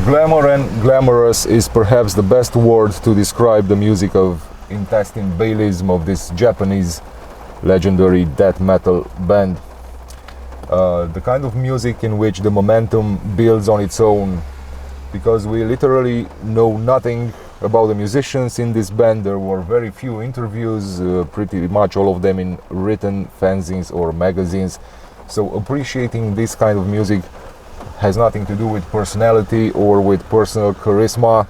Glamour and glamorous is perhaps the best word to describe the music of Intestine Baalism, of this Japanese legendary death metal band. The kind of music in which the momentum builds on its own, because we literally know nothing about the musicians in this band. There were very few interviews, pretty much all of them in written fanzines or magazines. So appreciating this kind of music has nothing to do with personality or with personal charisma.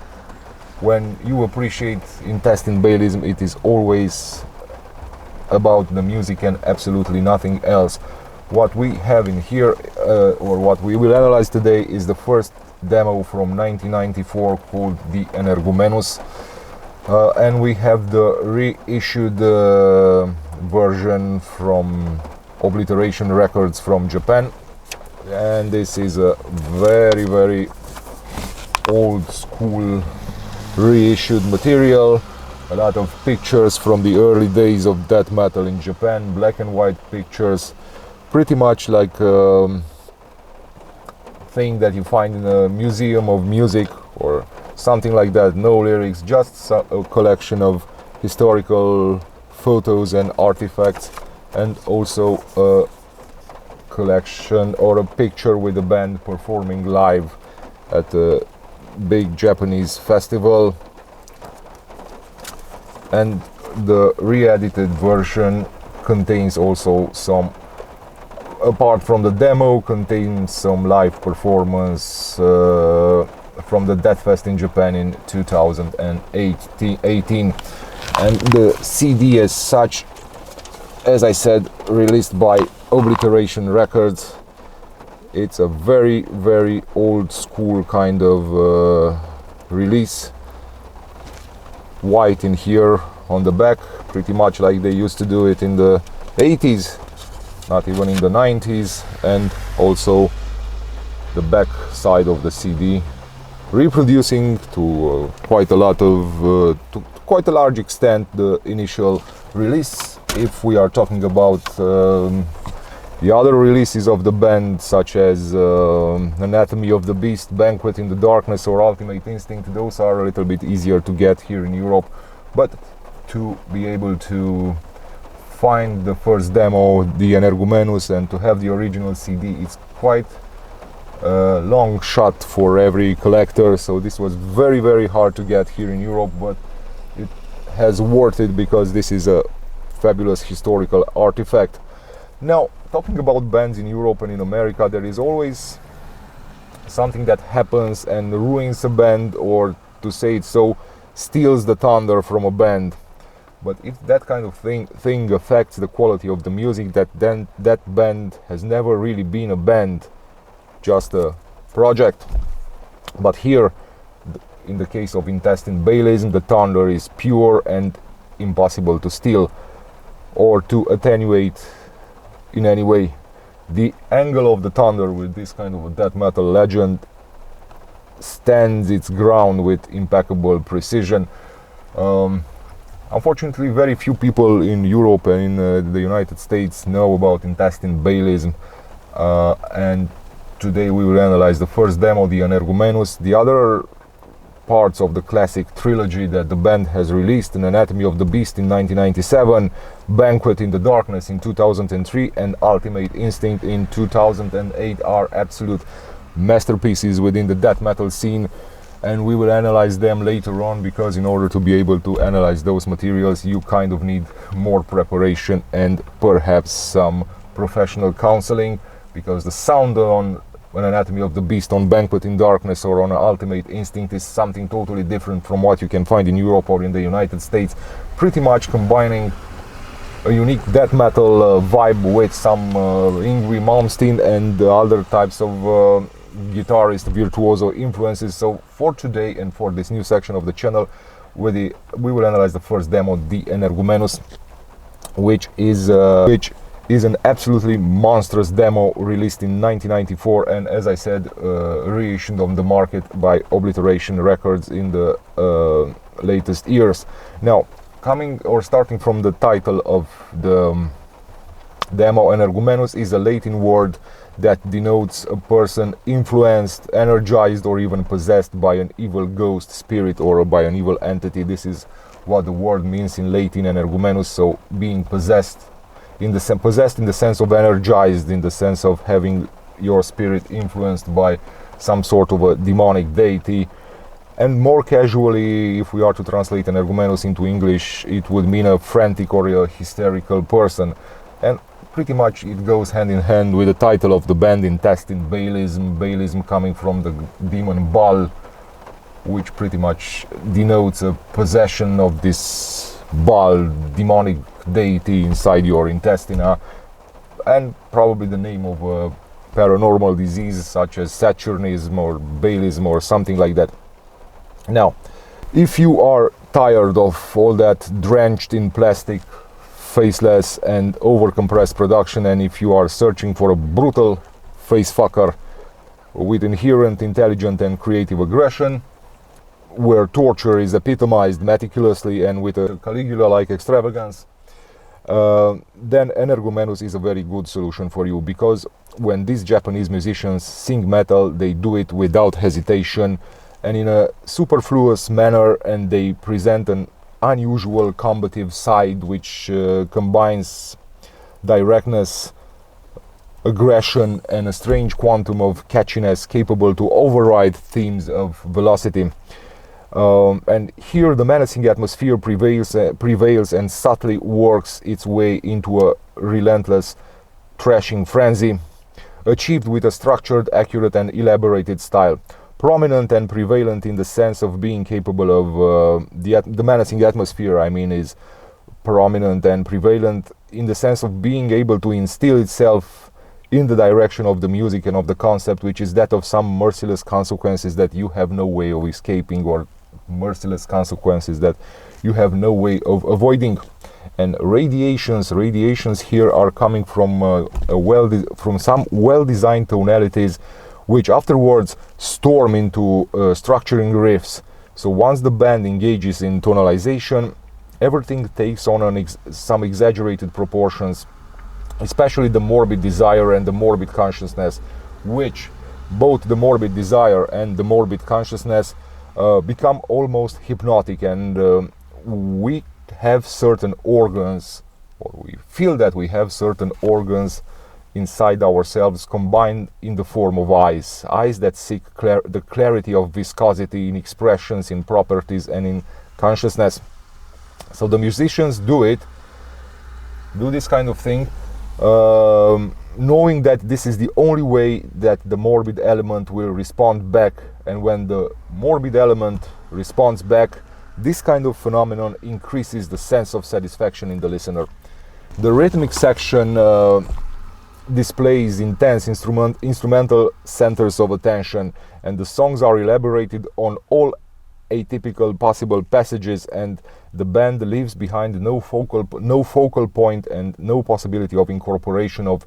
When you appreciate Intestine Baalism, it is always about the music and absolutely nothing else. What we have in here, or what we will analyze today, is the first demo from 1994 called the Energumenus, and we have the reissued version from Obliteration Records from Japan. And this is a very old school reissued material. A lot of pictures from the early days of death metal in Japan, black and white pictures, pretty much like thing that you find in a museum of music or something like that. No lyrics, just a collection of historical photos and artifacts, and also a collection or a picture with the band performing live at a big Japanese festival. And the re-edited version contains also some, apart from the demo, contains some live performance from the Death Fest in Japan in 2018. And the CD as such, as I said, released by Obliteration Records. It's a very old school kind of release. White in here on the back, pretty much like they used to do it in the 80s, not even in the 90s. And also the back side of the CD, reproducing to quite a large extent the initial release. If we are talking about the other releases of the band, such as Anatomy of the Beast, Banquet in the Darkness, or Ultimate Instinct, those are a little bit easier to get here in Europe. But to be able to find the first demo, the Energumenus, and to have the original CD, it's quite a long shot for every collector. So this was very, very hard to get here in Europe, but it has worth it because this is a fabulous historical artifact. Now, talking about bands in Europe and in America, there is always something that happens and ruins a band, or to say it so, steals the thunder from a band. But if that kind of thing affects the quality of the music, then that band has never really been a band, just a project. But here, in the case of Intestine Baalism, the thunder is pure and impossible to steal or to attenuate in any way. The angle of the thunder with this kind of a death metal legend stands its ground with impeccable precision. Unfortunately, very few people in Europe and in the United States know about Intestine Baalism, and today we will analyze the first demo, the Energumenus, the other parts of the classic trilogy that the band has released, an Anatomy of the Beast in 1997, Banquet in the Darkness in 2003, and Ultimate Instinct in 2008 are absolute masterpieces within the death metal scene, and we will analyze them later on, because in order to be able to analyze those materials you kind of need more preparation and perhaps some professional counseling, because the sound on an Anatomy of the Beast, on Banquet in Darkness, or on Ultimate Instinct is something totally different from what you can find in Europe or in the United States, pretty much combining a unique death metal vibe with some Yngwie Malmsteen and other types of guitarist virtuoso influences. So for today and for this new section of the channel, we will analyze the first demo, the Energumenus, which is an absolutely monstrous demo released in 1994, and as I said, reissued on the market by Obliteration Records in the latest years. Now, starting from the title of the demo, Energumenus is a Latin word that denotes a person influenced, energized, or even possessed by an evil ghost, spirit, or by an evil entity. This is what the word means in Latin, Energumenus, so being possessed in the sense of energized, in the sense of having your spirit influenced by some sort of a demonic deity. And more casually, if we are to translate Energumenus into English, it would mean a frantic or a hysterical person. And pretty much it goes hand in hand with the title of the band, Intestine Baalism, Baalism coming from the demon Baal, which pretty much denotes a possession of this Baal, demonic deity inside your intestine, and probably the name of a paranormal disease such as Saturnism or Baalism or something like that. Now, if you are tired of all that drenched in plastic, faceless and overcompressed production, and if you are searching for a brutal facefucker with inherent intelligent and creative aggression, where torture is epitomized meticulously and with a Caligula-like extravagance, then Energumenus is a very good solution for you, because when these Japanese musicians sing metal, they do it without hesitation and in a superfluous manner, and they present an unusual combative side which combines directness, aggression, and a strange quantum of catchiness capable to override themes of velocity. And here the menacing atmosphere prevails and subtly works its way into a relentless thrashing frenzy, achieved with a structured, accurate and elaborated style. Prominent and prevalent in the sense of being capable of the menacing atmosphere, I mean, is prominent and prevalent in the sense of being able to instill itself in the direction of the music and of the concept, which is that of some merciless consequences that you have no way of escaping, or merciless consequences that you have no way of avoiding. And radiations here are coming from some well-designed tonalities, which afterwards storm into structuring riffs. So once the band engages in tonalization, everything takes on some exaggerated proportions, especially the morbid desire and the morbid consciousness, which both the morbid desire and the morbid consciousness become almost hypnotic, and we have certain organs, or we feel that we have certain organs inside ourselves combined in the form of eyes that seek the clarity of viscosity in expressions, in properties, and in consciousness. So the musicians do this kind of thing, knowing that this is the only way that the morbid element will respond back, and when the morbid element responds back, this kind of phenomenon increases the sense of satisfaction in the listener. The rhythmic section displays intense instrumental centers of attention, and the songs are elaborated on all atypical possible passages, and the band leaves behind no focal point and no possibility of incorporation of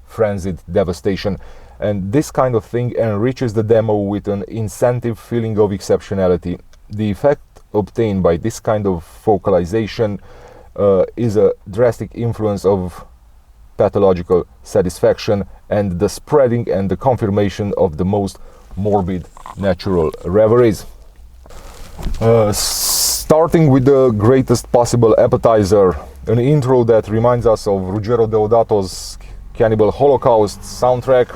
frenzied devastation. And this kind of thing enriches the demo with an incentive feeling of exceptionality. The effect obtained by this kind of focalization is a drastic influence of pathological satisfaction and the spreading and the confirmation of the most morbid natural reveries. Starting with the greatest possible appetizer, an intro that reminds us of Ruggero Deodato's Cannibal Holocaust soundtrack,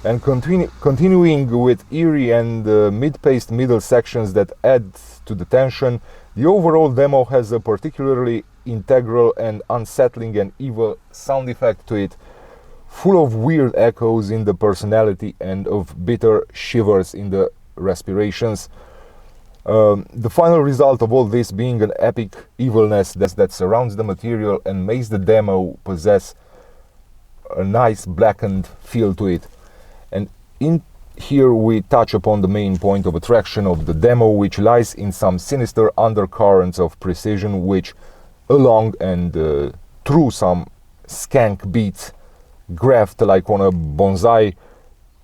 and continuing with eerie and mid-paced middle sections that add to the tension, the overall demo has a particularly integral and unsettling and evil sound effect to it, full of weird echoes in the personality and of bitter shivers in the respirations. The final result of all this being an epic evilness that surrounds the material and makes the demo possess a nice blackened feel to it. And in here we touch upon the main point of attraction of the demo, which lies in some sinister undercurrents of precision which, along and through some skank beats, graft like on a bonsai,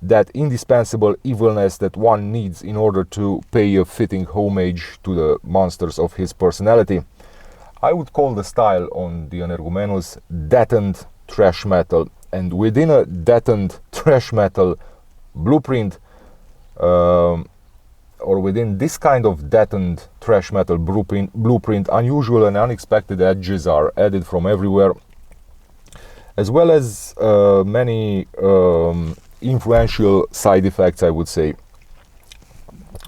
that indispensable evilness that one needs in order to pay a fitting homage to the monsters of his personality. I would call the style on the Energumenus deadened thrash metal, and within a deadened thrash metal blueprint, or within this kind of deadened thrash metal blueprint, unusual and unexpected edges are added from everywhere, as well as many influential side effects, I would say.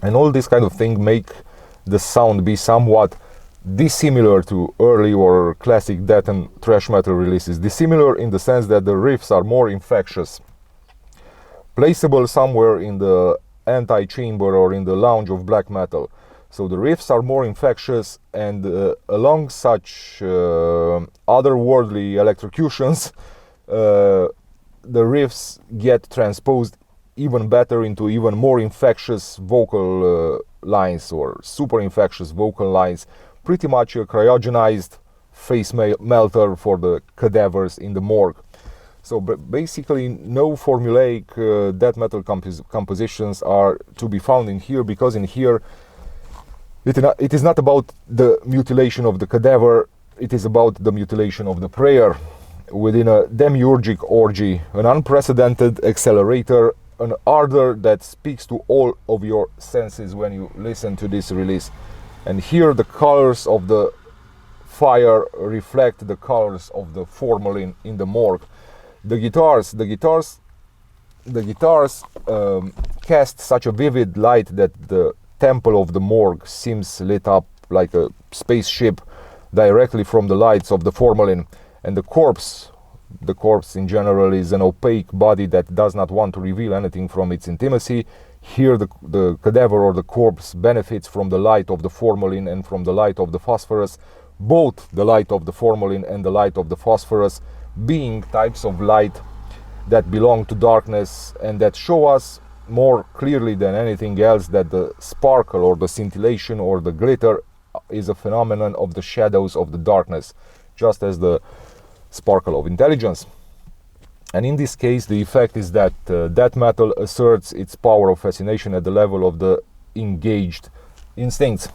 And all this kind of thing make the sound be somewhat dissimilar to early or classic death and thrash metal releases. Dissimilar in the sense that the riffs are more infectious, placeable somewhere in the anti-chamber or in the lounge of black metal. So the riffs are more infectious, and along such otherworldly electrocutions, the riffs get transposed even better into even more infectious vocal lines, or super infectious vocal lines, pretty much a cryogenized face melter for the cadavers in the morgue. So basically no formulaic death metal compositions are to be found in here, because in here it is not about the mutilation of the cadaver, it is about the mutilation of the prayer within a demiurgic orgy, an unprecedented accelerator, an ardor that speaks to all of your senses when you listen to this release. And here the colors of the fire reflect the colors of the formalin in the morgue. The guitars cast such a vivid light that the temple of the morgue seems lit up like a spaceship directly from the lights of the formalin. And the corpse in general is an opaque body that does not want to reveal anything from its intimacy. Here the cadaver or the corpse benefits from the light of the formalin and from the light of the phosphorus, both the light of the formalin and the light of the phosphorus being types of light that belong to darkness, and that show us more clearly than anything else that the sparkle or the scintillation or the glitter is a phenomenon of the shadows of the darkness, just as the sparkle of intelligence. And in this case the effect is that death metal asserts its power of fascination at the level of the engaged instincts.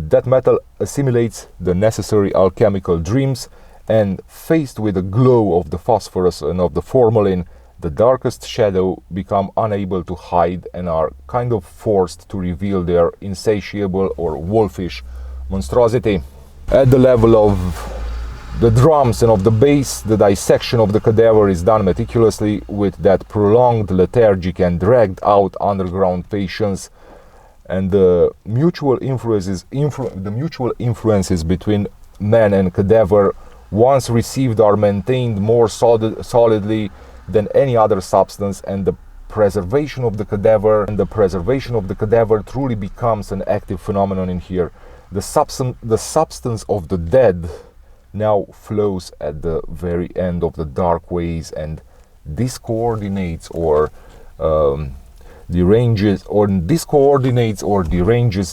Death metal assimilates the necessary alchemical dreams, and faced with the glow of the phosphorus and of the formalin, the darkest shadow become unable to hide and are kind of forced to reveal their insatiable or wolfish monstrosity. At the level of the drums and of the bass, the dissection of the cadaver is done meticulously with that prolonged, lethargic and dragged out underground patience, and the mutual influences between man and cadaver, once received, are maintained more solidly than any other substance, and the preservation of the cadaver truly becomes an active phenomenon in here. The substance of the dead now flows at the very end of the dark ways and discoordinates or deranges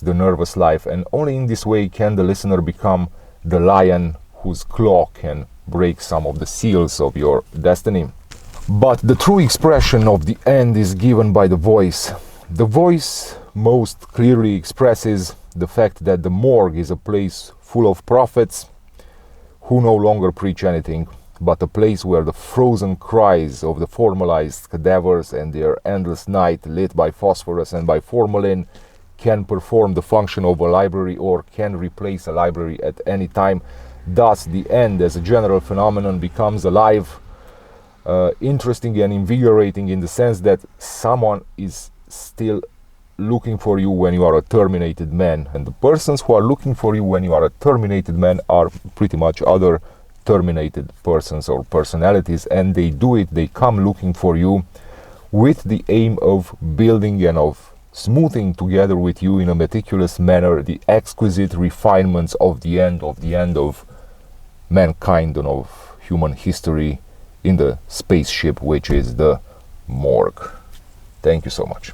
the nervous life, and only in this way can the listener become the lion whose claw can break some of the seals of your destiny. But the true expression of the end is given by the voice. The voice most clearly expresses the fact that the morgue is a place full of prophets who no longer preach anything, but a place where the frozen cries of the formalized cadavers and their endless night lit by phosphorus and by formalin can perform the function of a library or can replace a library at any time. Thus, the end as a general phenomenon becomes alive, interesting and invigorating, in the sense that someone is still looking for you when you are a terminated man, and the persons who are looking for you when you are a terminated man are pretty much other terminated persons or personalities, and they come looking for you with the aim of building and of smoothing together with you in a meticulous manner the exquisite refinements of the end of mankind and of human history in the spaceship which is the morgue. Thank you so much.